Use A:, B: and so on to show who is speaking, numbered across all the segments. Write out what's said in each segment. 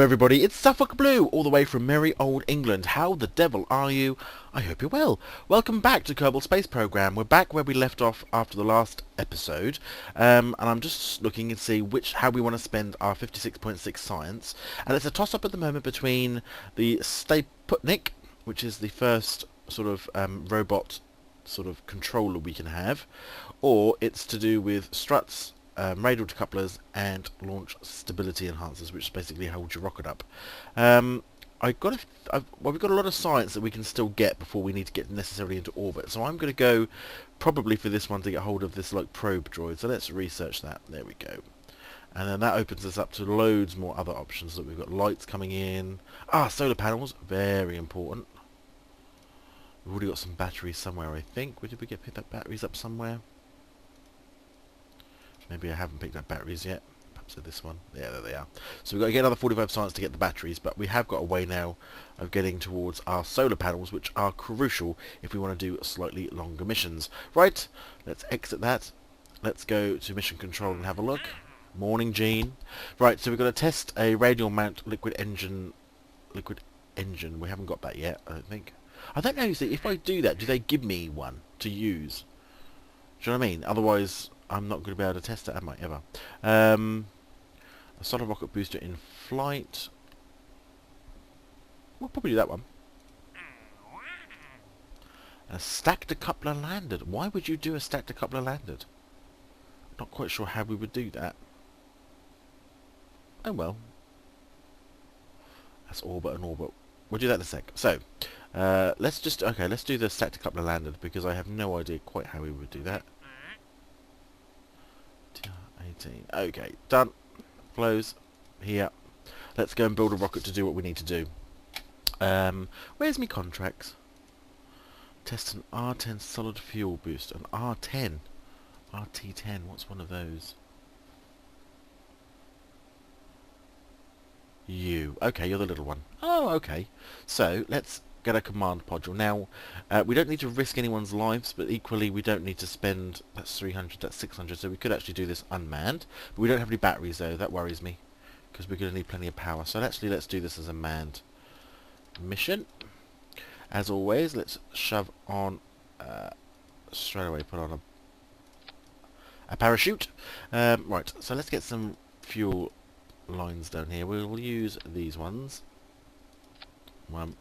A: everybody, it's SuffolkBlue, all the way from merry old England. How the devil are you? I hope you're well. Welcome back to Kerbal Space Program. We're back where we left off after the last episode, and I'm just looking and see how we want to spend our 56.6 science. And it's a toss-up at the moment between the Stay Putnik, which is the first sort of robot sort of controller we can have, or it's to do with struts, radial decouplers and launch stability enhancers, which basically hold your rocket up. We've got a lot of science that we can still get before we need to get necessarily into orbit. So I'm going to go probably for this one to get hold of this like probe droid. So let's research that. There we go. And then that opens us up to loads more other options. So we've got lights coming in. Solar panels, very important. We've already got some batteries somewhere, I think. Where did we pick up batteries up somewhere? Maybe I haven't picked up batteries yet. Perhaps this one. Yeah, there they are. So we've got to get another 45 science to get the batteries, but we have got a way now of getting towards our solar panels, which are crucial if we want to do slightly longer missions. Right, let's exit that. Let's go to mission control and have a look. Morning, Gene. Right, so we're going to test a radial mount liquid engine. We haven't got that yet, I don't think. I don't know, see, if I do that, do they give me one to use? Do you know what I mean? Otherwise, I'm not going to be able to test it, am I, ever? A solid rocket booster in flight. We'll probably do that one. A stack decoupler landed. Why would you do a stack decoupler landed? Not quite sure how we would do that. Oh well. That's orbit and orbit. We'll do that in a sec. So, let's do the stack decoupler landed because I have no idea quite how we would do that. 18. Okay, done. Close. Here. Let's go and build a rocket to do what we need to do. Where's me contracts? Test an R10 solid fuel boost. An R10. RT10. What's one of those? You. Okay, you're the little one. Oh, okay. So, let's get a command module. Now, we don't need to risk anyone's lives, but equally we don't need to spend, that's 300, that's 600, so we could actually do this unmanned. But we don't have any batteries though, that worries me, because we're going to need plenty of power. So actually let's do this as a manned mission. As always, let's shove on, straight away put on a parachute. Right, so let's get some fuel lines down here. We'll use these ones. 1,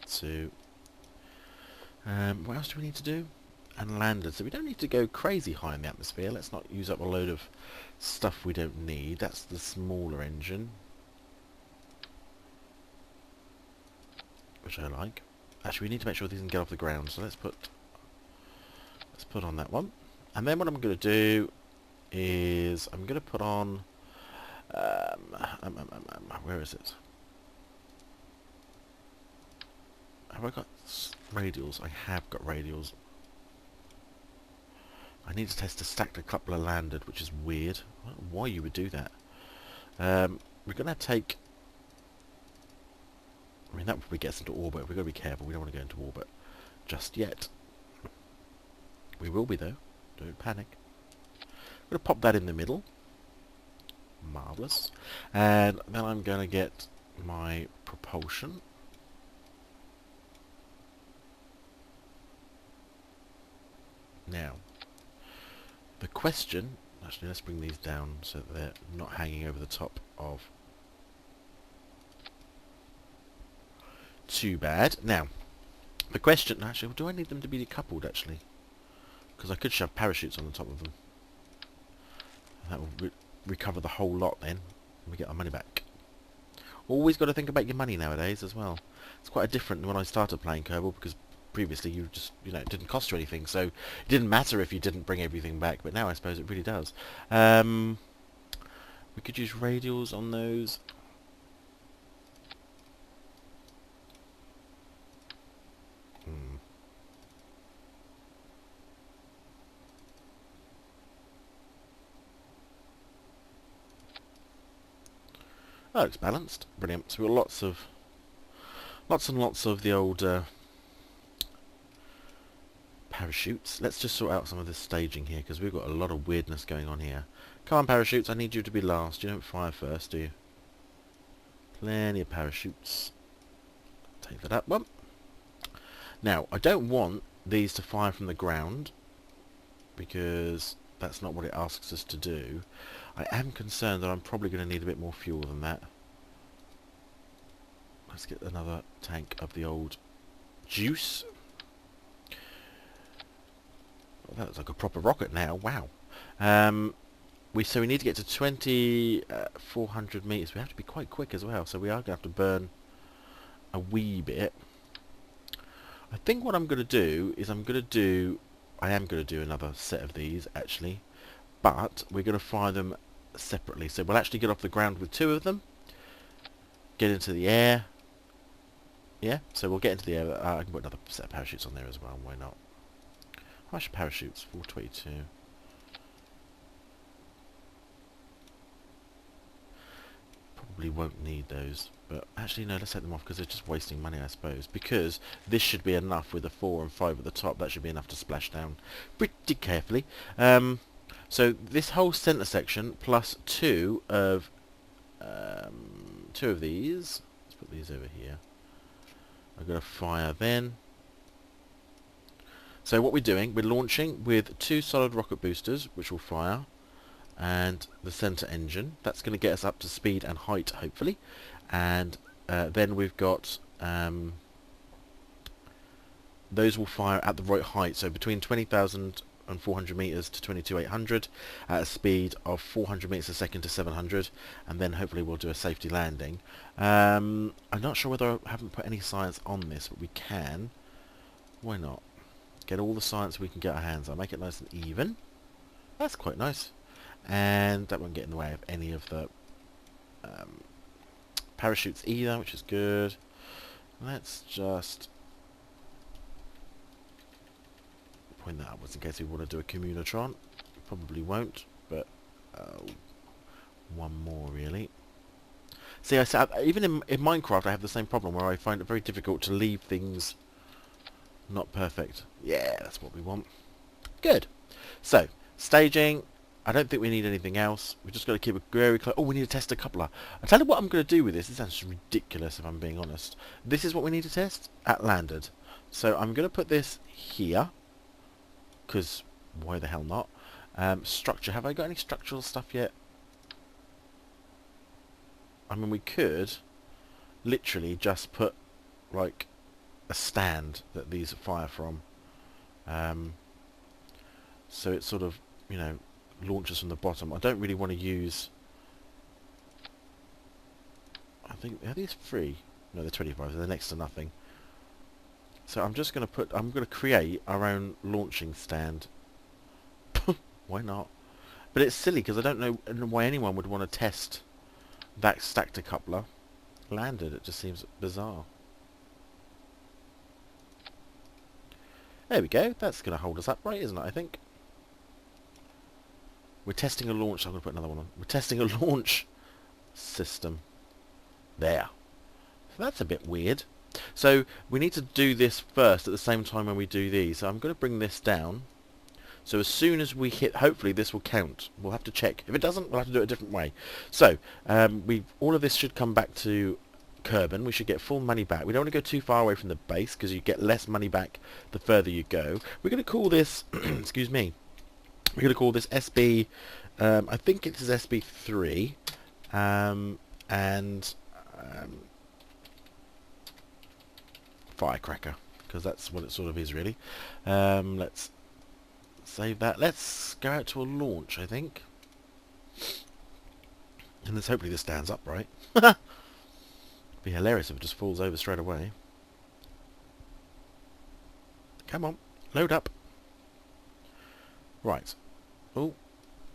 A: 2. What else do we need to do? And landed. So we don't need to go crazy high in the atmosphere. Let's not use up a load of stuff we don't need. That's the smaller engine, which I like. Actually, we need to make sure these can get off the ground. So let's put on that one. And then what I'm going to do is I'm going to put on where is it? Have I got radials? I have got radials. I need to test a stack decoupler landed, which is weird. I don't know why you would do that. We're going to take... I mean, that probably gets into orbit. We've got to be careful. We don't want to go into orbit just yet. We will be, though. Don't panic. I'm going to pop that in the middle. Marvellous. And then I'm going to get my propulsion. Now, the question... Actually, let's bring these down so that they're not hanging over the top of... Too bad. Now, the question... Actually, do I need them to be decoupled, actually? Because I could shove parachutes on the top of them. That will recover the whole lot then. And we get our money back. Always got to think about your money nowadays as well. It's quite different than when I started playing Kerbal, because previously you just, it didn't cost you anything, so it didn't matter if you didn't bring everything back, but now I suppose it really does. We could use radials on those. Oh, it's balanced. Brilliant. So we've got lots and lots of the old parachutes. Let's just sort out some of this staging here, because we've got a lot of weirdness going on here. Come on, parachutes, I need you to be last. You don't fire first, do you? Plenty of parachutes. Take that up one. Now, I don't want these to fire from the ground, because that's not what it asks us to do. I am concerned that I'm probably going to need a bit more fuel than that. Let's get another tank of the old juice. Oh, that looks like a proper rocket now. Wow. So we need to get to 2,400 meters. We have to be quite quick as well, so we are going to have to burn a wee bit. I think what I'm going to do is I am going to do another set of these actually, but we're going to fire them separately. So we'll actually get off the ground with 2 of them, get into the air. Yeah, so we'll get into the air. I can put another set of parachutes on there as well. Why not? How much parachutes? 422. Probably won't need those, but actually no, let's take them off because they're just wasting money, I suppose, because this should be enough with the 4 and 5 at the top. That should be enough to splash down pretty carefully. So this whole center section plus 2 of these. Let's put these over here. I'm going to fire then. So what we're doing, we're launching with 2 solid rocket boosters, which will fire, and the center engine. That's going to get us up to speed and height, hopefully. And then we've got those will fire at the right height, so between 20,400 meters to 22,800 at a speed of 400 meters a second to 700, and then hopefully we'll do a safety landing. I'm not sure whether I haven't put any science on this, but we can. Why not? Get all the science we can get our hands on. Make it nice and even. That's quite nice. And that won't get in the way of any of the parachutes either, which is good. Let's just point that upwards in case we want to do a communotron. Probably won't, but one more really. See, even in Minecraft I have the same problem where I find it very difficult to leave things not perfect. Yeah, that's what we want. Good. So, staging. I don't think we need anything else. We've just got to keep it very close. Oh, we need to test a coupler. I'll tell you what I'm going to do with this. This sounds ridiculous if I'm being honest. This is what we need to test at landed. So I'm going to put this here, because why the hell not? Structure. Have I got any structural stuff yet? I mean, we could literally just put like a stand that these fire from. So it's sort of, you know, launches from the bottom. I don't really want to use... I think, are these free? No, they're 25, so they're next to nothing. So I'm just going to put... I'm going to create our own launching stand. Why not? But it's silly, because I don't know why anyone would want to test that stacked coupler landed. It just seems bizarre. There we go. That's going to hold us upright, isn't it, I think? We're testing a launch. I'm going to put another one on. We're testing a launch system. There. So that's a bit weird. So we need to do this first at the same time when we do these. So I'm going to bring this down. So as soon as we hit, hopefully this will count. We'll have to check. If it doesn't, we'll have to do it a different way. So all of this should come back to Kerbal. We should get full money back. We don't want to go too far away from the base because you get less money back the further you go. We're going to call this, excuse me, we're going to call this SB, I think it is SB3, and Firecracker, because that's what it sort of is really. Let's save that. Let's go out to a launch, I think. And let's hopefully this stands upright. Be hilarious if it just falls over straight away. Come on, load up. Right. Oh,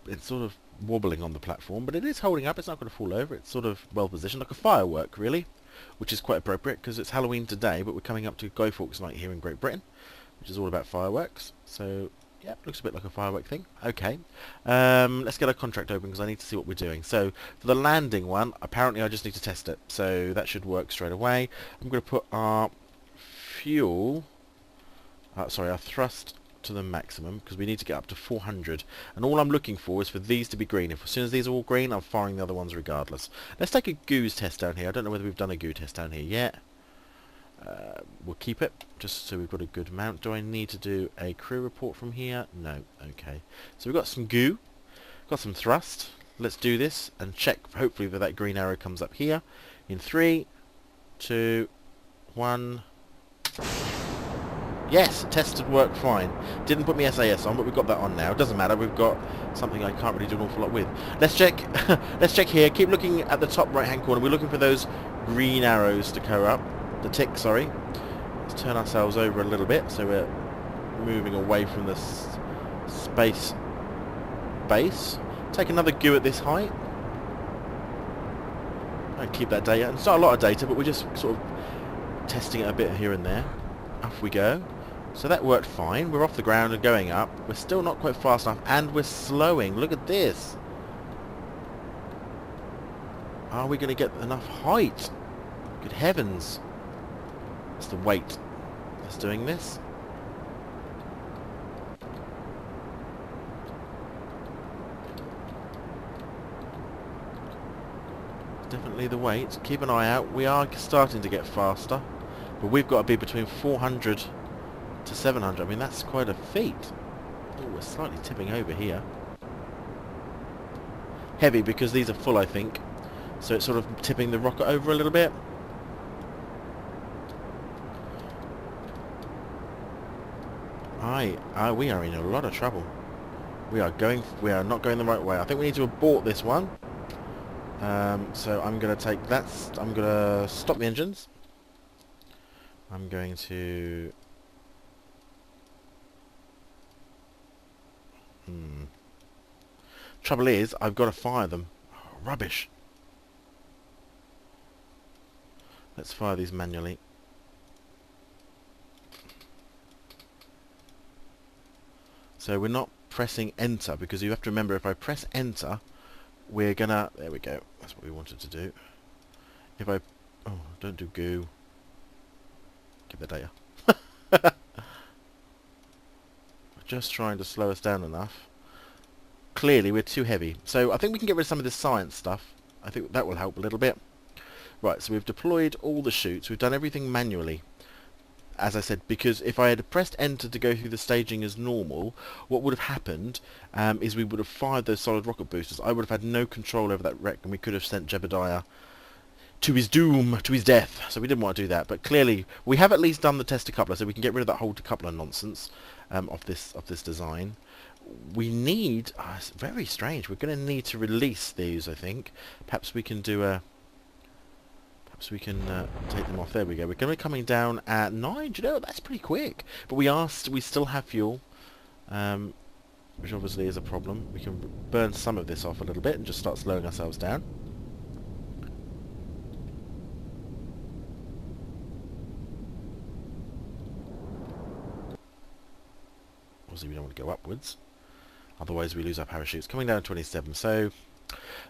A: it's sort of wobbling on the platform, but it is holding up. It's not going to fall over. It's sort of well positioned, like a firework, really, which is quite appropriate because it's Halloween today, but we're coming up to Guy Fawkes Night here in Great Britain, which is all about fireworks. So, yeah, looks a bit like a firework thing. Okay. Let's get our contract open because I need to see what we're doing. So, for the landing one, apparently I just need to test it. So, that should work straight away. I'm going to put our fuel... sorry, our thrust to the maximum because we need to get up to 400. And all I'm looking for is for these to be green. As soon as these are all green, I'm firing the other ones regardless. Let's take a goose test down here. I don't know whether we've done a goo test down here yet. We'll keep it just so we've got a good amount. Do I need to do a crew report from here? No. Okay. So we've got some goo, got some thrust. Let's do this and check hopefully that green arrow comes up here in 3, 2, 1. Yes, tested work fine. Didn't put me SAS on, but we've got that on now. Doesn't matter, we've got something I can't really do an awful lot with. Let's check. Let's check here. Keep looking at the top right hand corner. We're looking for those green arrows to go up. The tick, sorry. Let's turn ourselves over a little bit so we're moving away from the space base. Take another goo at this height. And keep that data. It's not a lot of data, but we're just sort of testing it a bit here and there. Off we go. So that worked fine. We're off the ground and going up. We're still not quite fast enough, and we're slowing. Look at this. Are we going to get enough height? Good heavens. It's the weight that's doing this. Definitely the weight. Keep an eye out. We are starting to get faster. But we've got to be between 400 to 700. I mean, that's quite a feat. Oh, we're slightly tipping over here. Heavy because these are full, I think. So it's sort of tipping the rocket over a little bit. We are in a lot of trouble. We are not going the right way. I think we need to abort this one. So I'm going to take that. I'm going to stop the engines. I'm going to... Trouble is, I've got to fire them. Oh, rubbish. Let's fire these manually. So we're not pressing enter, because you have to remember if I press enter, we're gonna... There we go. That's what we wanted to do. If I... Oh, don't do goo. Give the data. We're just trying to slow us down enough. Clearly we're too heavy. So I think we can get rid of some of this science stuff. I think that will help a little bit. Right, so we've deployed all the chutes. We've done everything manually. As I said, because if I had pressed enter to go through the staging as normal, what would have happened is we would have fired those solid rocket boosters. I would have had no control over that wreck, and we could have sent Jebediah to his doom, to his death. So we didn't want to do that. But clearly, we have at least done the test decoupler, so we can get rid of that whole decoupler nonsense of this design. We need... it's very strange. We're going to need to release these, I think. Perhaps we can do a... So we can take them off. There we go. We're going to be coming down at 9. Do you know, that's pretty quick. But we still have fuel, which obviously is a problem. We can burn some of this off a little bit and just start slowing ourselves down. Obviously we don't want to go upwards. Otherwise we lose our parachutes. Coming down to 27. So...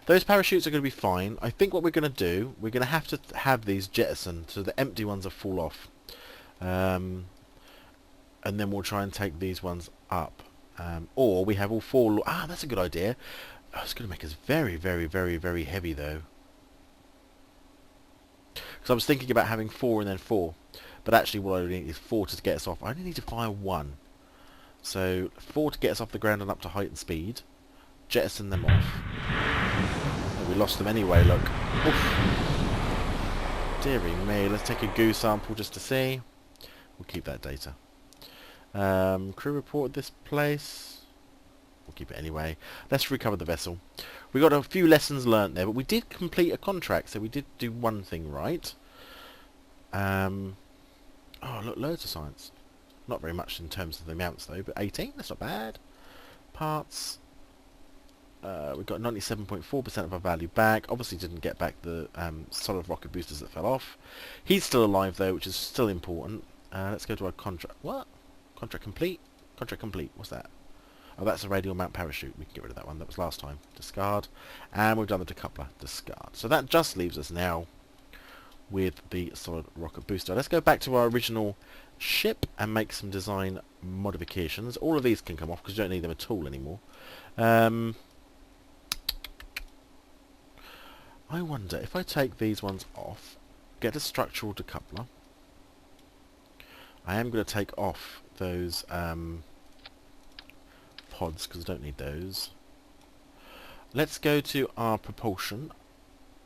A: those parachutes are going to be fine. I think what we're going to do, we're going to have these jettisoned so the empty ones will fall off. And then we'll try and take these ones up. Or we have all 4... that's a good idea. Oh, it's going to make us very, very, very, very heavy though. Because I was thinking about having 4 and then 4. But actually what I need is 4 to get us off. I only need to fire 1. So 4 to get us off the ground and up to height and speed. Jettison them off. Oh, we lost them anyway, look. Oof. Dearie me, let's take a goo sample just to see. We'll keep that data. Crew report this place. We'll keep it anyway. Let's recover the vessel. We got a few lessons learnt there, but we did complete a contract, so we did do one thing right. Oh, look, loads of science. Not very much in terms of the amounts though, but 18, that's not bad. Parts. We got 97.4% of our value back. Obviously didn't get back the solid rocket boosters that fell off. He's still alive though, which is still important. Let's go to our contract. What? Contract complete? Contract complete. What's that? Oh, that's a radial mount parachute. We can get rid of that one. That was last time. Discard. And we've done the decoupler. Discard. So that just leaves us now with the solid rocket booster. Let's go back to our original ship and make some design modifications. All of these can come off because you don't need them at all anymore. I wonder if I take these ones off, get a structural decoupler. I am going to take off those pods because I don't need those. Let's go to our propulsion.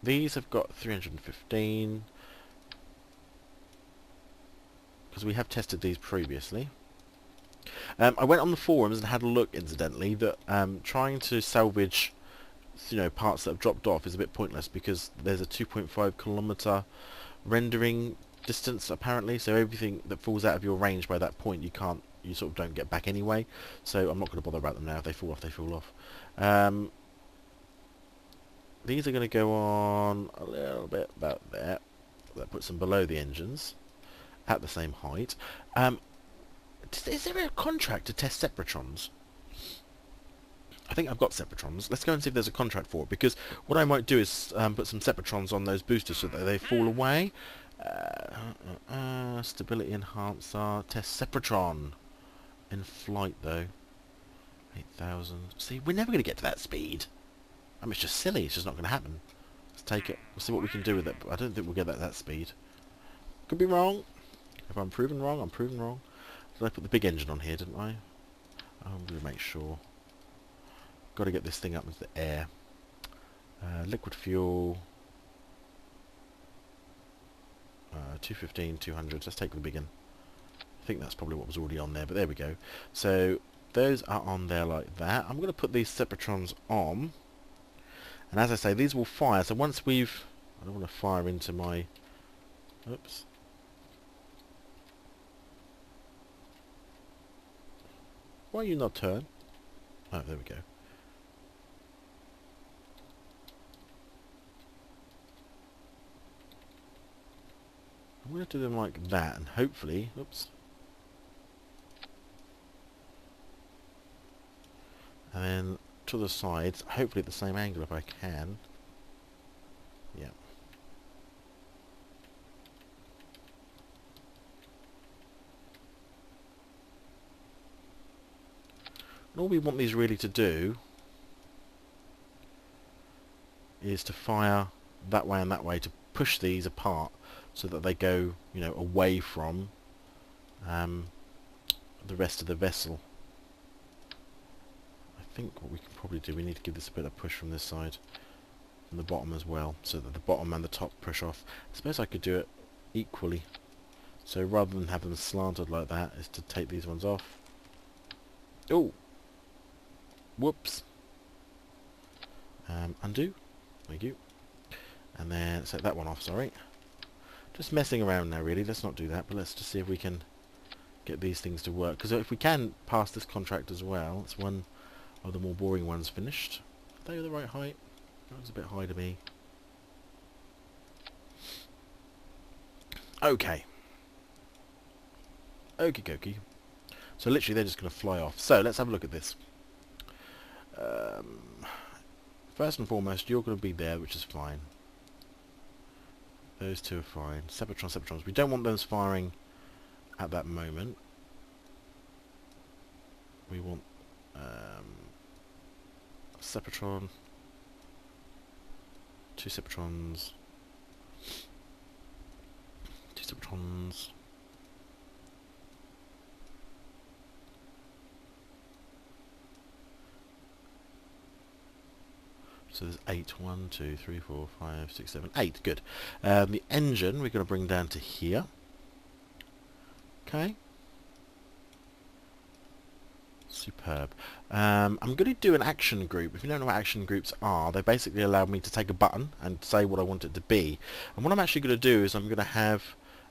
A: These have got 315 because we have tested these previously. I went on the forums and had a look, incidentally, that trying to salvage, you know, parts that have dropped off is a bit pointless because there's a 2.5 kilometer rendering distance apparently, so everything that falls out of your range by that point you sort of don't get back anyway. So I'm not going to bother about them now. If they fall off, they fall off. These are going to go on a little bit about there. That puts them below the engines at the same height. Is there a contract to test Separatrons? I think I've got Separatrons. Let's go and see if there's a contract for it, because what I might do is put some Separatrons on those boosters so that they fall away. Stability enhancer. Test Separatron. In flight though. 8,000. See, we're never going to get to that speed. I mean, it's just silly. It's just not going to happen. Let's take it. We'll see what we can do with it. But I don't think we'll get that speed. Could be wrong. If I'm proven wrong, I'm proven wrong. Did I put the big engine on here, didn't I? I'm going to make sure. Got to get this thing up into the air. Liquid fuel. 215, 200. Let's take the big one. I think that's probably what was already on there, but there we go. So those are on there like that. I'm going to put these Separatrons on. And as I say, these will fire. So once we've... I don't want to fire into my... Oops. Why you not turn? Oh, there we go. I'm going to do them like that, and hopefully... Oops. And then to the sides, hopefully at the same angle if I can. Yeah. And all we want these really to do is to fire that way and that way to push these apart so that they go, you know, away from the rest of the vessel. I think what we can probably do, we need to give this a bit of push from this side, from the bottom as well, so that the bottom and the top push off. I suppose I could do it equally. So rather than have them slanted like that, is to take these ones off. Oh! Whoops! Undo. Thank you. And then set that one off, sorry. Just messing around now really, let's not do that, but let's just see if we can get these things to work. Because if we can pass this contract as well, it's one of the more boring ones finished. Are they the right height? That was a bit high to me. Okay. Okie dokie. So literally they're just going to fly off. So let's have a look at this. First and foremost, you're going to be there, which is fine. Those two are fine. Separatrons. We don't want those firing at that moment. We want Sepratron. 2 Separatrons. 2 Separatrons. So there's 8. 1, 2, 3, 4, 5, 6, 7, 8. Good. The engine we're going to bring down to here. Okay. Superb. I'm going to do an action group. If you don't know what action groups are, they basically allow me to take a button and say what I want it to be. And what I'm actually going to do is I'm going to have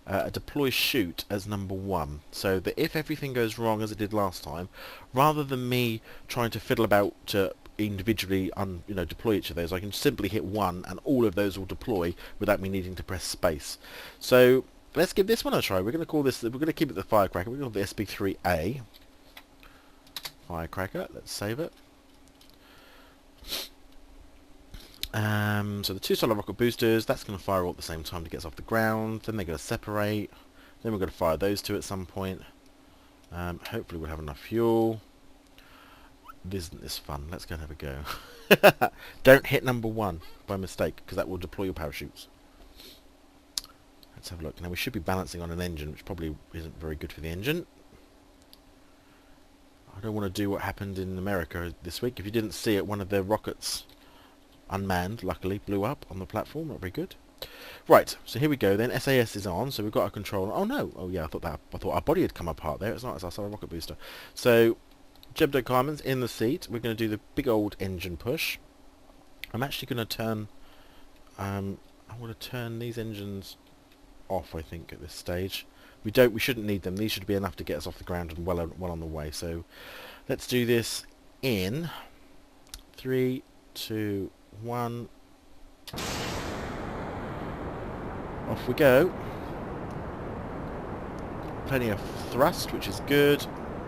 A: a deploy shoot as number 1. So that if everything goes wrong as it did last time, rather than me trying to fiddle about to individually deploy each of those, I can simply hit 1 and all of those will deploy without me needing to press space. So let's give this one a try. We're going to keep it the Firecracker. We're going to call it the SB3A Firecracker. Let's save it. So the two solid rocket boosters, that's going to fire all at the same time to get us off the ground. Then they're going to separate. Then we're going to fire those two at some point. Hopefully we'll have enough fuel. Isn't this fun? Let's go and have a go. Don't hit number 1 by mistake, because that will deploy your parachutes. Let's have a look. Now we should be balancing on an engine, which probably isn't very good for the engine. I don't want to do what happened in America this week. If you didn't see it, one of their rockets, unmanned, luckily, blew up on the platform. Not very good. Right, so here we go then. SAS is on, so we've got our control. Oh no! Oh yeah, I thought our body had come apart there. It's not. It's our solid rocket booster. So Jebdo Carmen's in the seat. We're going to do the big old engine push. I'm actually going to turn. I want to turn these engines off. I think at this stage, we shouldn't need them. These should be enough to get us off the ground and well on the way. So let's do this in 3, 2, 1. Off we go. Plenty of thrust, which is good.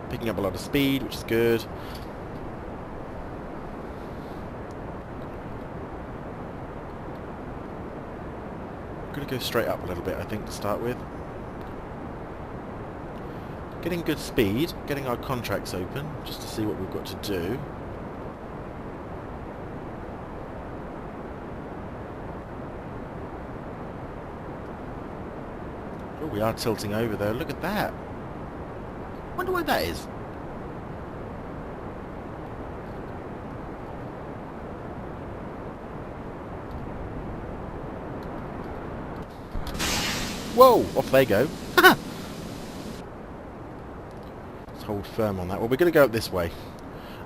A: Picking up a lot of speed, which is good. I'm going to go straight up a little bit, I think, to start with. Getting good speed, getting our contracts open, just to see what we've got to do. Oh, we are tilting over though, look at that. Wonder why that is. Whoa, off they go. Let's hold firm on that. Well, we're going to go up this way.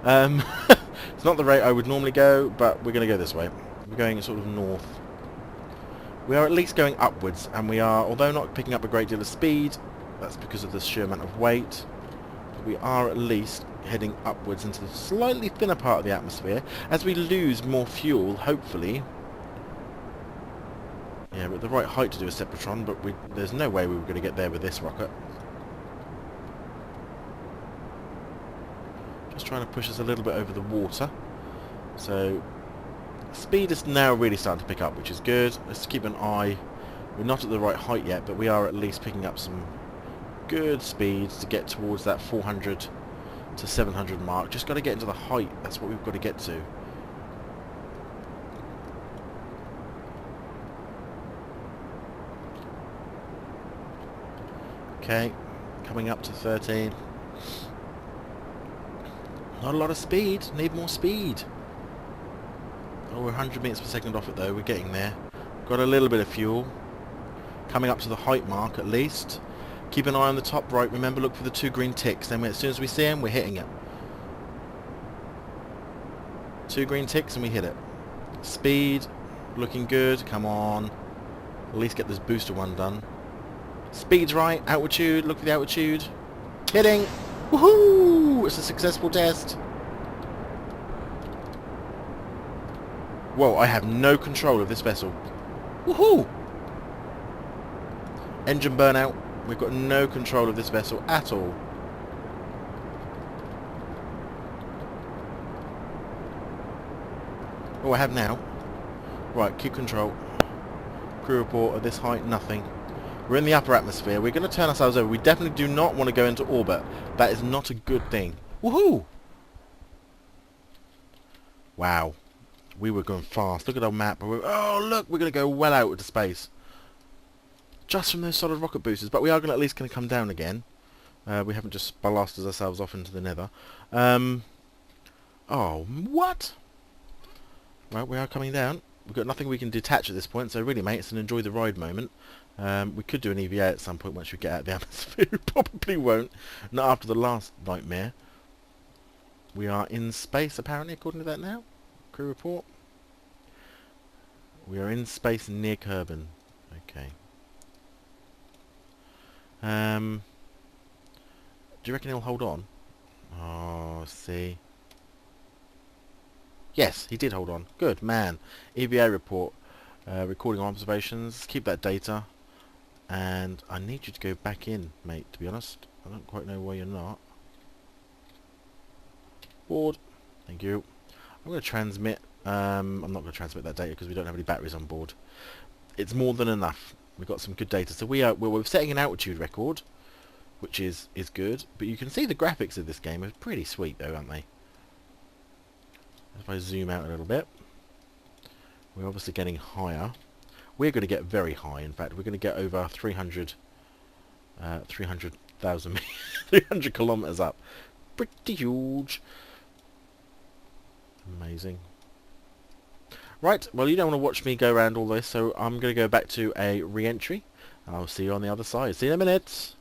A: It's not the rate I would normally go, but we're going to go this way. We're going sort of north. We are at least going upwards, and we are, although not picking up a great deal of speed, that's because of the sheer amount of weight, but we are at least heading upwards into the slightly thinner part of the atmosphere. As we lose more fuel, hopefully, yeah, we're at the right height to do a Sepratron, but there's no way we were going to get there with this rocket. Just trying to push us a little bit over the water. So speed is now really starting to pick up, which is good. Let's keep an eye. We're not at the right height yet, but we are at least picking up some good speeds to get towards that 400 to 700 mark. Just got to get into the height. That's what we've got to get to. Okay, coming up to 13. Not a lot of speed. Need more speed. Oh, we're 100 meters per second off it though. We're getting there. Got a little bit of fuel. Coming up to the height mark at least. Keep an eye on the top right. Remember, look for the 2 green ticks. Then as soon as we see them, we're hitting it. 2 green ticks and we hit it. Speed. Looking good. Come on. At least get this booster one done. Speed's right. Altitude. Look for the altitude. Hitting. Woohoo! It's a successful test. Whoa, I have no control of this vessel. Woohoo! Engine burnout. We've got no control of this vessel at all. Oh, I have now. Right, keep control. Crew report at this height, nothing. We're in the upper atmosphere. We're going to turn ourselves over. We definitely do not want to go into orbit. That is not a good thing. Woohoo! Wow. We were going fast. Look at our map. Oh, look! We're going to go well out into space. Just from those solid rocket boosters. But we are at least going to come down again. We haven't just blasted ourselves off into the nether. Oh, what? Right, we are coming down. We've got nothing we can detach at this point, so really, mate, it's an enjoy the ride moment. We could do an EVA at some point once we get out of the atmosphere. We probably won't. Not after the last nightmare. We are in space, apparently, according to that now. Crew report. We are in space near Kerbal. Okay. Do you reckon he'll hold on? Oh, see. Yes, he did hold on. Good, man. EVA report. Recording observations. Keep that data. And I need you to go back in, mate, to be honest. I don't quite know why you're not. Board. Thank you. I'm going to transmit I'm not going to transmit that data because we don't have any batteries on board. It's more than enough. We've got some good data. So we're setting an altitude record, which is good. But you can see the graphics of this game are pretty sweet though, aren't they? If I zoom out a little bit, we're obviously getting higher. We're going to get very high. In fact, we're going to get over 300,000 300 kilometers up. Pretty huge. Amazing. Right, well, you don't want to watch me go around all this, so I'm going to go back to a re-entry, and I'll see you on the other side. See you in a minute.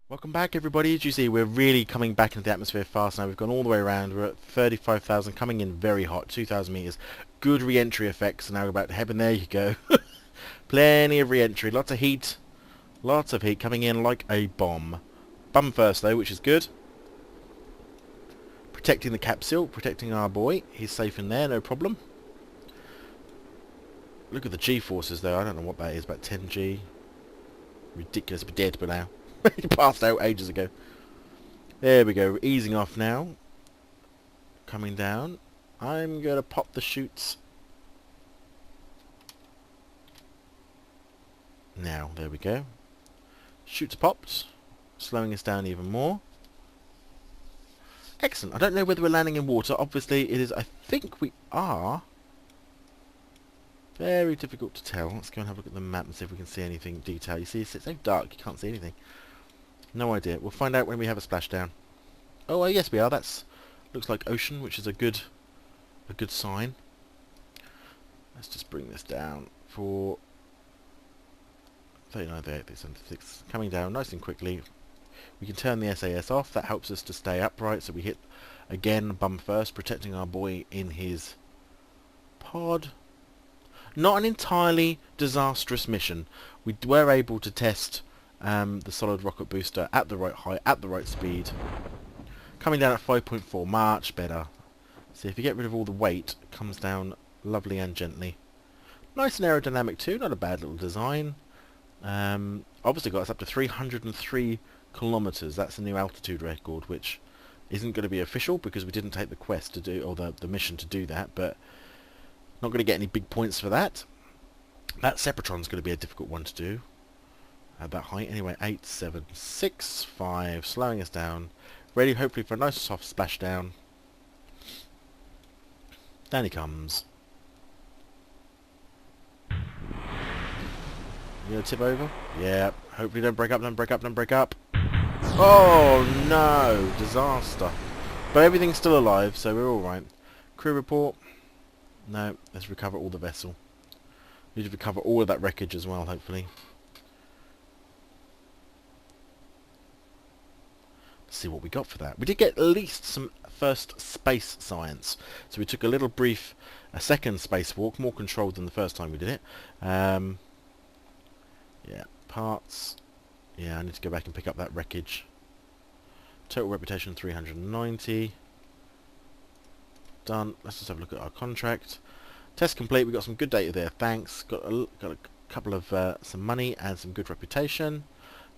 A: Welcome back, everybody. As you see, we're really coming back into the atmosphere fast now. We've gone all the way around. We're at 35,000, coming in very hot, 2,000 meters. Good re-entry effects. So now we're about to heaven. There you go. Plenty of re-entry. Lots of heat. Lots of heat coming in like a bomb. Bum first, though, which is good. Protecting the capsule, protecting our boy. He's safe in there, no problem. Look at the G-forces, though. I don't know what that is, about 10G. Ridiculous. We're dead by now. He passed out ages ago. There we go. Easing off now. Coming down. I'm going to pop the chutes. Now, there we go. Chutes popped. Slowing us down even more. Excellent. I don't know whether we're landing in water. Obviously, it is. I think we are. Very difficult to tell. Let's go and have a look at the map and see if we can see anything detail. You see, it's so dark, you can't see anything. No idea. We'll find out when we have a splashdown. Oh, yes, we are. That's looks like ocean, which is a good sign. Let's just bring this down for 39, 38, 76. Coming down nice and quickly. We can turn the SAS off. That helps us to stay upright. So we hit again bum first, protecting our boy in his pod. Not an entirely disastrous mission. We were able to test the solid rocket booster at the right height, at the right speed. Coming down at 5.4, much better. See, if you get rid of all the weight, it comes down lovely and gently. Nice and aerodynamic too, not a bad little design. Obviously got us up to 303 kilometers. That's a new altitude record, which isn't going to be official because we didn't take the quest to do, or the mission to do that, but not going to get any big points for that. That Sepratron's going to be a difficult one to do at that height. Anyway, 8, 7, 6, 5, slowing us down. Ready, hopefully, for a nice soft splashdown. Down he comes. You gonna tip over? Yeah. Hopefully, don't break up, don't break up, don't break up. Oh no! Disaster. But everything's still alive, so we're alright. Crew report. No, let's recover all the vessel. We need to recover all of that wreckage as well, hopefully. Let's see what we got for that. We did get at least some first space science. So we took a second spacewalk, more controlled than the first time we did it. Yeah, parts. Yeah, I need to go back and pick up that wreckage. Total reputation 390. Done. Let's just have a look at our contract. Test complete. We got some good data there. Thanks. Got a couple of some money and some good reputation.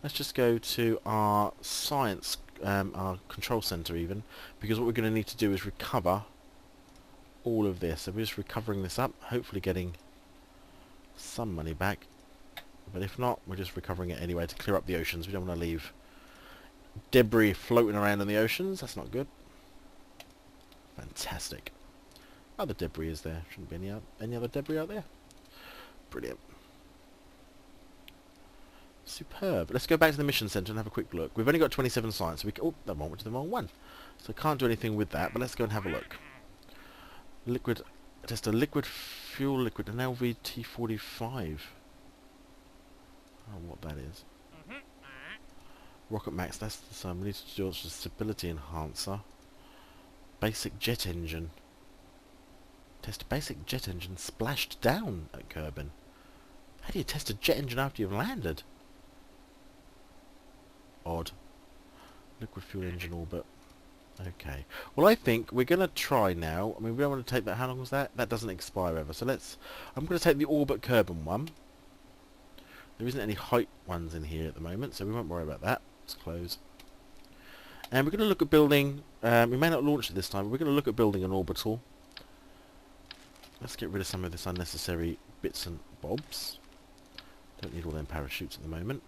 A: Let's just go to our science, our control center even, because what we're going to need to do is recover all of this. So we're just recovering this up, hopefully getting some money back. But if not, we're just recovering it anyway to clear up the oceans. We don't want to leave debris floating around in the oceans. That's not good. Fantastic. Other debris is there. Shouldn't be any other debris out there. Brilliant. Superb. Let's go back to the mission center and have a quick look. We've only got 27 science. So oh, that one went to the wrong one. So I can't do anything with that, but let's go and have a look. Liquid, just a liquid fuel liquid, an LVT-45. Oh, what that is. Rocket Max, that's the same. We need to do a stability enhancer. Basic jet engine. Test a basic jet engine splashed down at Kerbal. How do you test a jet engine after you've landed? Odd. Liquid fuel engine orbit. Okay. Well, I think we're going to try now. I mean, we don't want to take that. How long was that? That doesn't expire ever. So I'm going to take the orbit Kerbal one. There isn't any height ones in here at the moment, so we won't worry about that. Let's close. And we're going to look at building, we may not launch it this time, but we're going to look at building an orbital. Let's get rid of some of this unnecessary bits and bobs. Don't need all them parachutes at the moment.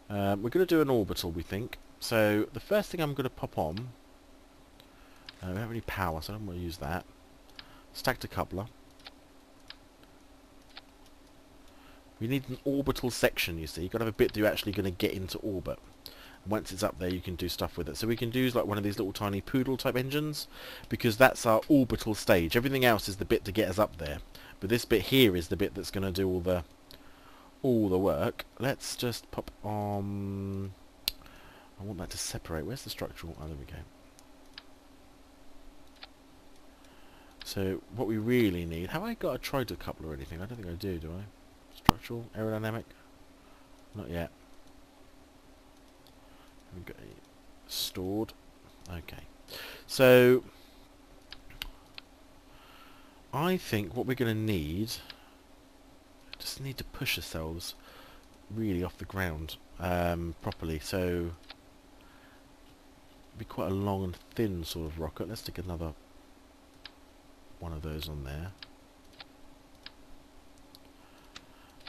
A: We're going to do an orbital, we think. So the first thing I'm going to pop on... we don't have any power, so I don't want to use that. Stacked decoupler. We need an orbital section, you see. You've got to have a bit that you're actually going to get into orbit. And once it's up there, you can do stuff with it. So we can use like one of these little tiny poodle type engines, because that's our orbital stage. Everything else is the bit to get us up there. But this bit here is the bit that's going to do all the work. Let's just pop on... I want that to separate. Where's the structural? Oh, there we go. So what we really need... Have I got a tri-decoupler or anything? I don't think I do I? Structural, aerodynamic? Not yet. We've got it stored. Okay. So I think what we're going to need... just need to push ourselves really off the ground properly. So it'd be quite a long and thin sort of rocket. Let's stick another one of those on there.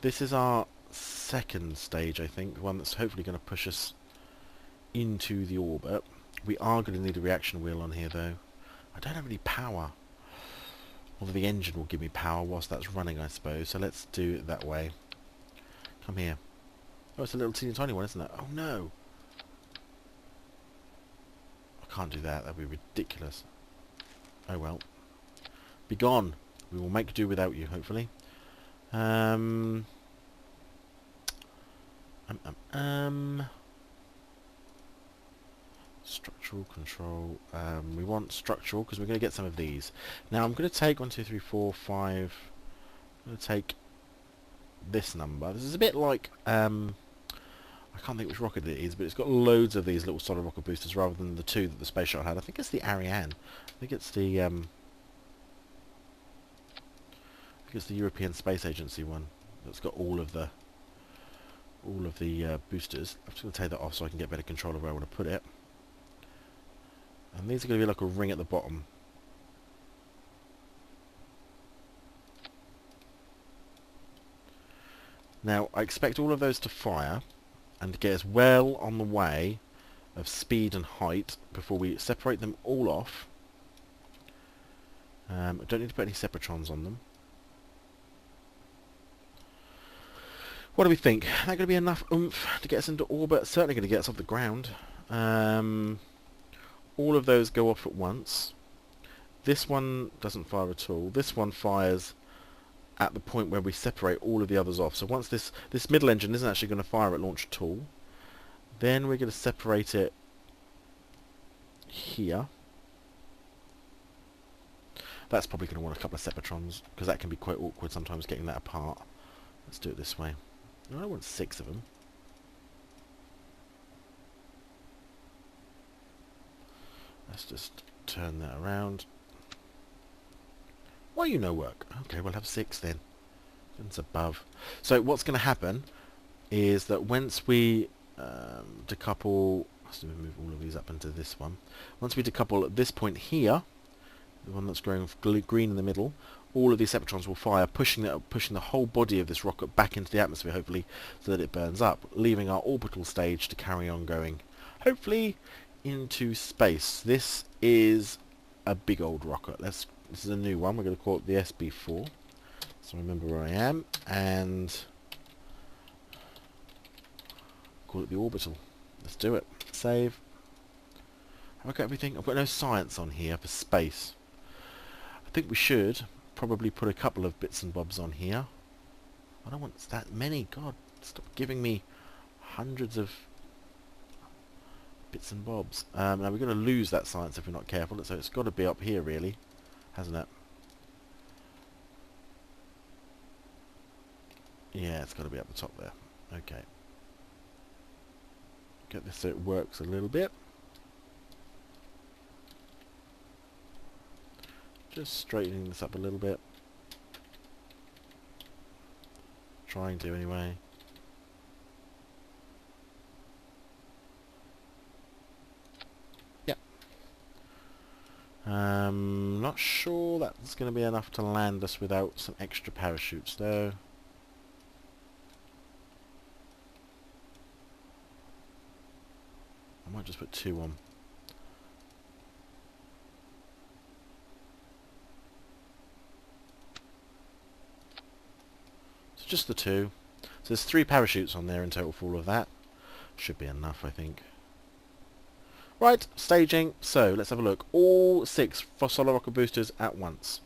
A: This is our second stage, I think, the one that's hopefully going to push us into the orbit. We are going to need a reaction wheel on here, though. I don't have any power. Although the engine will give me power whilst that's running, I suppose. So let's do it that way. Come here. Oh, it's a little teeny tiny one, isn't it? Oh, no. I can't do that. That'd be ridiculous. Oh, well. Be gone. We will make do without you, hopefully. Structural control. We want structural because we're going to get some of these. Now I'm going to take 1, 2, 3, 4, 5. I'm going to take this number. This is a bit like I can't think which rocket it is, but it's got loads of these little solid rocket boosters rather than the 2 that the space shuttle had. I think it's the Ariane. I think it's the European Space Agency one that's got all of the boosters. I'm just going to take that off so I can get better control of where I want to put it. And these are going to be like a ring at the bottom. Now I expect all of those to fire and to get us well on the way of speed and height before we separate them all off. I don't need to put any separatrons on them. What do we think? Is that going to be enough oomph to get us into orbit? Certainly going to get us off the ground. All of those go off at once. This one doesn't fire at all. This one fires at the point where we separate all of the others off. So once this middle engine isn't actually going to fire at launch at all, then we're going to separate it here. That's probably going to want a couple of separatrons because that can be quite awkward sometimes getting that apart. Let's do it this way. No, I want 6 of them. Let's just turn that around. Why you no work? Okay, we'll have 6 then. It's above. So what's going to happen is that once we decouple... Let's move all of these up into this one. Once we decouple at this point here, the one that's growing green in the middle, all of these separatrons will fire, pushing the whole body of this rocket back into the atmosphere, hopefully, so that it burns up, leaving our orbital stage to carry on going, hopefully, into space. This is a big old rocket. This is a new one. We're going to call it the SB4. So remember where I am, and call it the orbital. Let's do it. Save. Have I got everything? I've got no science on here for space. I think we should probably put a couple of bits and bobs on here. I don't want that many. God, stop giving me hundreds of bits and bobs. Now we're going to lose that science if we're not careful, so it's got to be up here really, hasn't it? Yeah, it's got to be up the top there. Okay. Get this so it works a little bit. Just straightening this up a little bit. Trying to anyway. Not not sure that's going to be enough to land us without some extra parachutes, though. I might just put 2 on. So just the 2. So there's 3 parachutes on there in total for all of that. Should be enough, I think. Right, staging. So let's have a look. All 6 solar rocket boosters at once.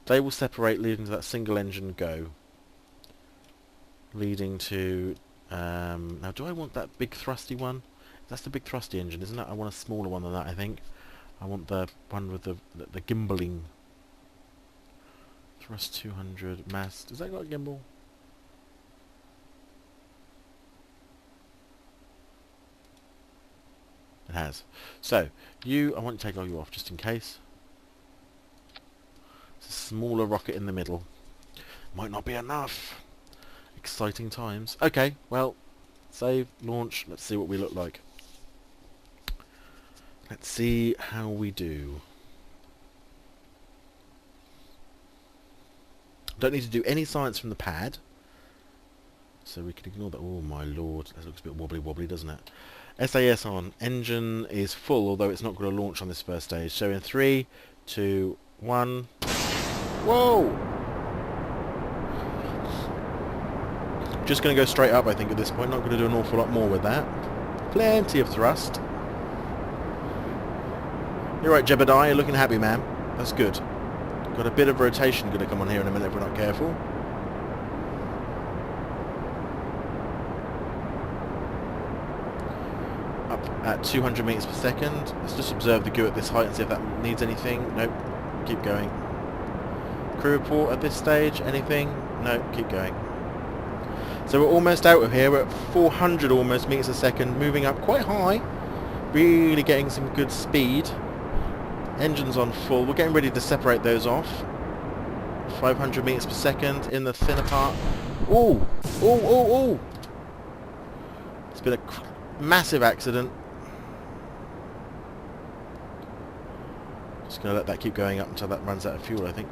A: They will separate, leading to that single engine go. Leading to... now, do I want that big thrusty one? That's the big thrusty engine, isn't it? I want a smaller one than that, I think. I want the one with the gimbaling. Thrust 200 mass. Does that got a gimbal? It has. So, I want to take all you off just in case. It's a smaller rocket in the middle. Might not be enough. Exciting times. Okay, well, save, launch. Let's see what we look like. Let's see how we do. Don't need to do any science from the pad. So we can ignore that. Oh my lord, that looks a bit wobbly, doesn't it? SAS on. Engine is full, although it's not going to launch on this first stage. So in 3, 2, 1. Whoa! Just going to go straight up, I think, at this point. Not going to do an awful lot more with that. Plenty of thrust. You're right, Jebediah. You're looking happy, man. That's good. Got a bit of rotation going to come on here in a minute if we're not careful. Up at 200 meters per second. Let's just observe the goo at this height and see if that needs anything. Nope. Keep going. Crew report at this stage. Anything? Nope. Keep going. So we're almost out of here. We're at 400 almost meters a second. Moving up quite high. Really getting some good speed. Engines on full. We're getting ready to separate those off. 500 meters per second in the thinner part. Ooh! Ooh, ooh, ooh! It's been a massive accident. Just going to let that keep going up until that runs out of fuel, I think.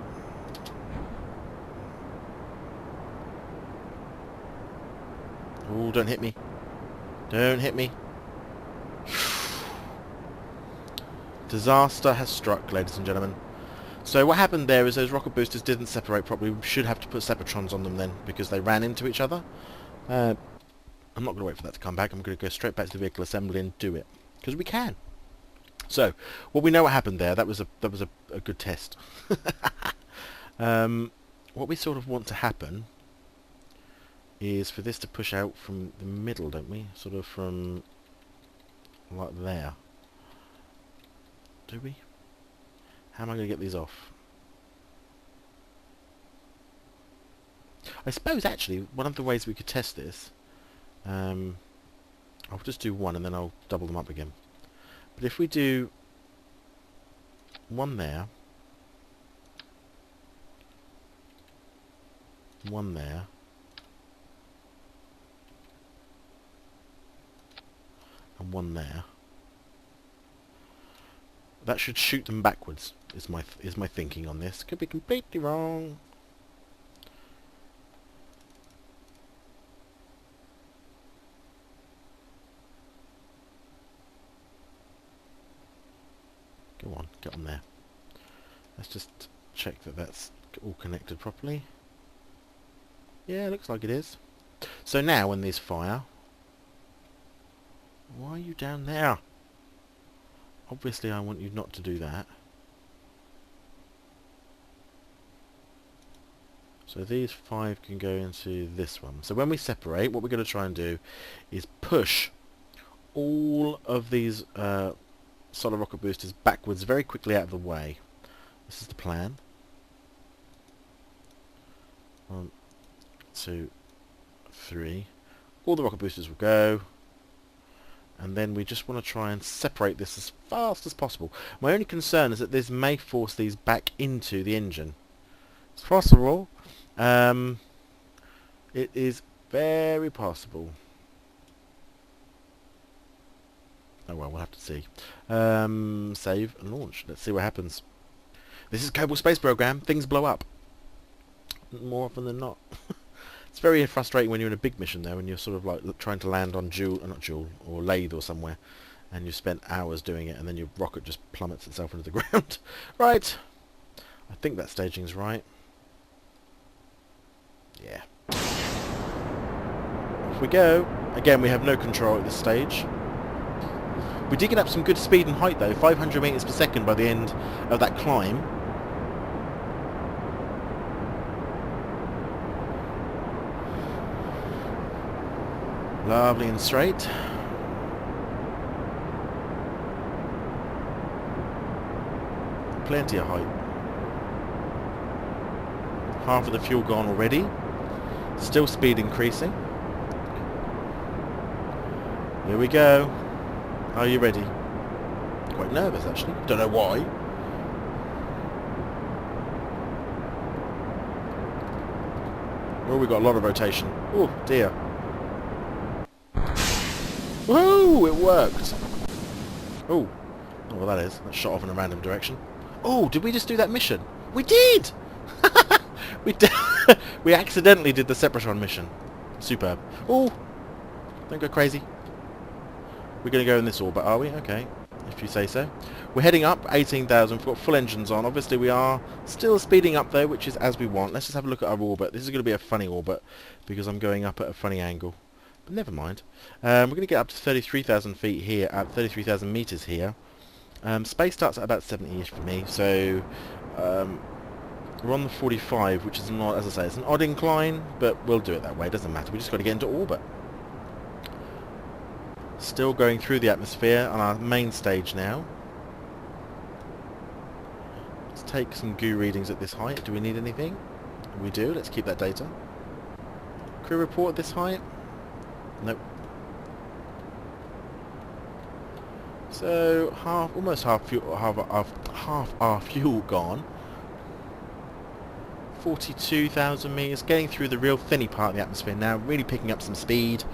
A: Ooh, don't hit me. Don't hit me. Disaster has struck, ladies and gentlemen. So what happened there is those rocket boosters didn't separate properly. We should have to put separatrons on them then, because they ran into each other. I'm not going to wait for that to come back. I'm going to go straight back to the vehicle assembly and do it, because we can. So, well, we know what happened there. That was a good test. What we sort of want to happen is for this to push out from the middle, don't we? Sort of from like there. Do we? How am I going to get these off? I suppose actually one of the ways we could test this, I'll just do one and then I'll double them up again. But if we do one there, one there, and one there, that should shoot them backwards. Is my thinking on this? Could be completely wrong. Go on, get on there. Let's just check that that's all connected properly. Yeah, looks like it is. So now when these fire, why are you down there? Obviously I want you not to do that. So these 5 can go into this one. So when we separate, what we're going to try and do is push all of these solar rocket boosters backwards very quickly out of the way. This is the plan. 1, 2, 3. All the rocket boosters will go. And then we just want to try and separate this as fast as possible. My only concern is that this may force these back into the engine. It's possible. It is very possible. Oh well, we'll have to see. Save and launch. Let's see what happens. This is Kerbal Space Program. Things blow up. More often than not. It's very frustrating when you're in a big mission though, and you're sort of like trying to land on Joule, or Lathe or somewhere, and you've spent hours doing it, and then your rocket just plummets itself into the ground. Right. I think that staging's right. Yeah. Off we go. Again, we have no control at this stage. We did get up some good speed and height though, 500 meters per second by the end of that climb. Lovely and straight. Plenty of height. Half of the fuel gone already. Still speed increasing. Here we go. Are you ready? Quite nervous actually. Don't know why. Oh, we got a lot of rotation. Oh dear. Woohoo! It worked. Oh. Oh, well that is. That shot off in a random direction. Oh, did we just do that mission? We did! we did. We accidentally did the Sepratron mission. Superb. Oh! Don't go crazy. We're going to go in this orbit, are we? Okay. If you say so. We're heading up, 18,000. We've got full engines on. Obviously we are still speeding up though, which is as we want. Let's just have a look at our orbit. This is going to be a funny orbit because I'm going up at a funny angle. But never mind. We're going to get up to 33,000 feet here, at 33,000 meters here. Space starts at about 70-ish for me, so we're on the 45, which is not, as I say, it's an odd incline, but we'll do it that way. It doesn't matter. We just got to get into orbit. Still going through the atmosphere on our main stage now. Let's take some goo readings at this height. Do we need anything? We do. Let's keep that data. Crew report at this height. Nope. So almost half our fuel gone. 42,000 meters, getting through the real thinny part of the atmosphere now, really picking up some speed.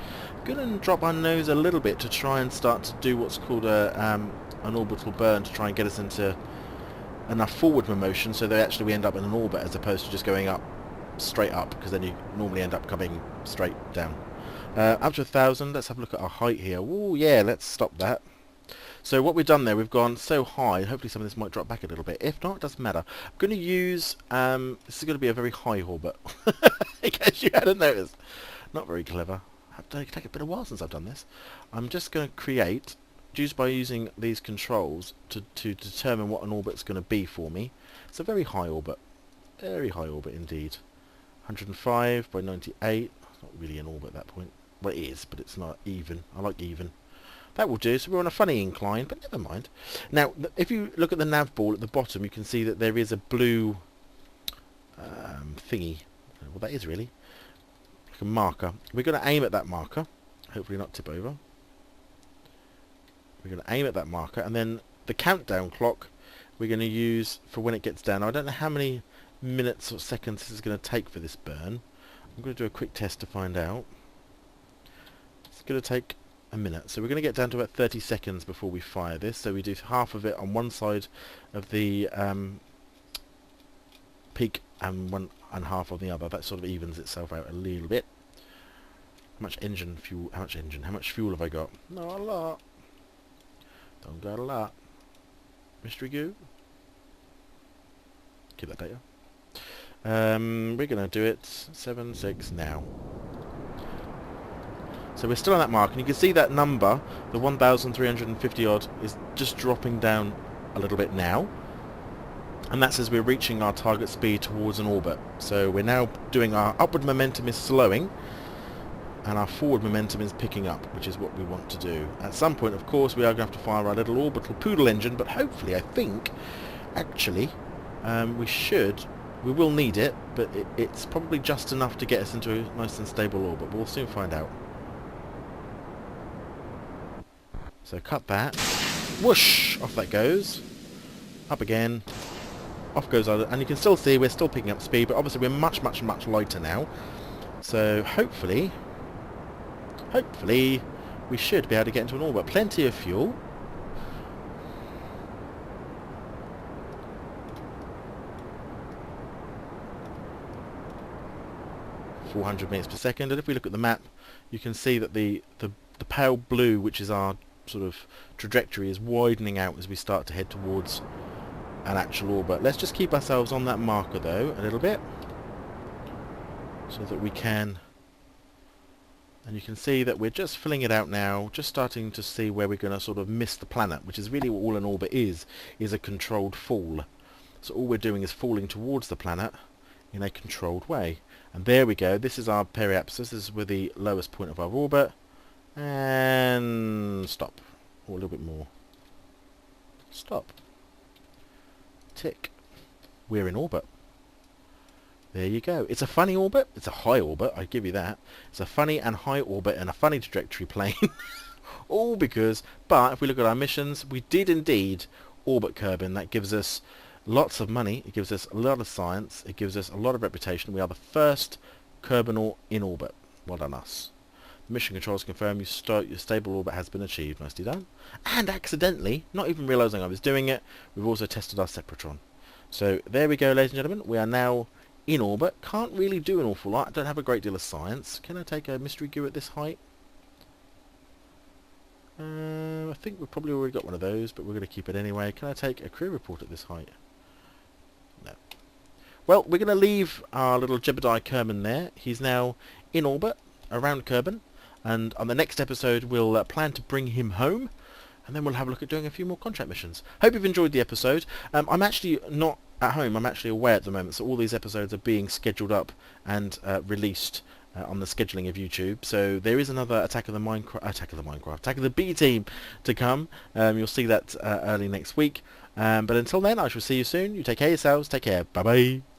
A: Gonna drop our nose a little bit to try and start to do what's called an orbital burn to try and get us into enough forward motion so that actually we end up in an orbit as opposed to just going up straight up, because then you normally end up coming straight down. Up to 1,000. Let's have a look at our height here. Oh yeah, let's stop that. So what we've done there, we've gone so high. Hopefully some of this might drop back a little bit. If not, it doesn't matter. I'm going to use this is going to be a very high orbit, in case you hadn't noticed. Not very clever. It'll take a bit of a while since I've done this. I'm just going to create, just by using these controls to determine what an orbit's going to be for me. It's a very high orbit indeed. 105 by 98. It's not really an orbit at that point. Well, it is, but it's not even. I like even. That will do. So we're on a funny incline, but never mind. Now, if you look at the nav ball at the bottom, you can see that there is a blue thingy. Well, that is really like a marker. We're going to aim at that marker. Hopefully not tip over. We're going to aim at that marker, and then the countdown clock we're going to use for when it gets down. Now, I don't know how many minutes or seconds this is going to take for this burn. I'm going to do a quick test to find out. It's going to take a minute, so we're going to get down to about 30 seconds before we fire this. So we do half of it on one side of the peak and half on the other. That sort of evens itself out a little bit. How much fuel have I got? Not a lot. Don't got a lot. Mystery goo. Keep that data. We're going to do it 7-6 now. So we're still on that mark, and you can see that number, the 1,350 odd, is just dropping down a little bit now. And that's as we're reaching our target speed towards an orbit. So we're now doing our upward momentum is slowing, and our forward momentum is picking up, which is what we want to do. At some point, of course, we are going to have to fire our little orbital poodle engine, but hopefully, I think, actually, we will need it, but it's probably just enough to get us into a nice and stable orbit. We'll soon find out. So cut that. Whoosh! Off that goes. Up again. Off goes other. And you can still see we're still picking up speed, but obviously we're much, much, much lighter now. So hopefully, we should be able to get into an orbit. Plenty of fuel. 400 meters per second. And if we look at the map, you can see that the pale blue, which is our sort of trajectory, is widening out as we start to head towards an actual orbit. Let's just keep ourselves on that marker though a little bit, so that we can, and you can see that we're just filling it out now, just starting to see where we're going to sort of miss the planet, which is really what all an orbit is a controlled fall. So all we're doing is falling towards the planet in a controlled way. And there we go, this is our periapsis, this is where the lowest point of our orbit, and stop, or a little bit more, stop, tick, we're in orbit. There you go. It's a funny orbit. It's a high orbit, I give you that. It's a funny and high orbit and a funny trajectory plane. All because, but if we look at our missions, we did indeed orbit Kerbin. That gives us lots of money. It gives us a lot of science. It gives us a lot of reputation. We are the first Kerbinaut in orbit. Well done us. Mission controls confirm your stable orbit has been achieved. Nicely done. And accidentally, not even realising I was doing it, we've also tested our Sepratron. So there we go, ladies and gentlemen. We are now in orbit. Can't really do an awful lot. I don't have a great deal of science. Can I take a mystery goo at this height? I think we've probably already got one of those, but we're going to keep it anyway. Can I take a crew report at this height? No. Well, we're going to leave our little Jebediah Kerbin there. He's now in orbit around Kerbin, and on the next episode we'll plan to bring him home, and then we'll have a look at doing a few more contract missions. Hope you've enjoyed the episode. I'm actually not at home, I'm actually away at the moment, so all these episodes are being scheduled up and released on the scheduling of YouTube. So there is another Attack of the B Team to come. You'll see that early next week. But until then, I shall see you soon. You take care of yourselves. Take care. Bye bye.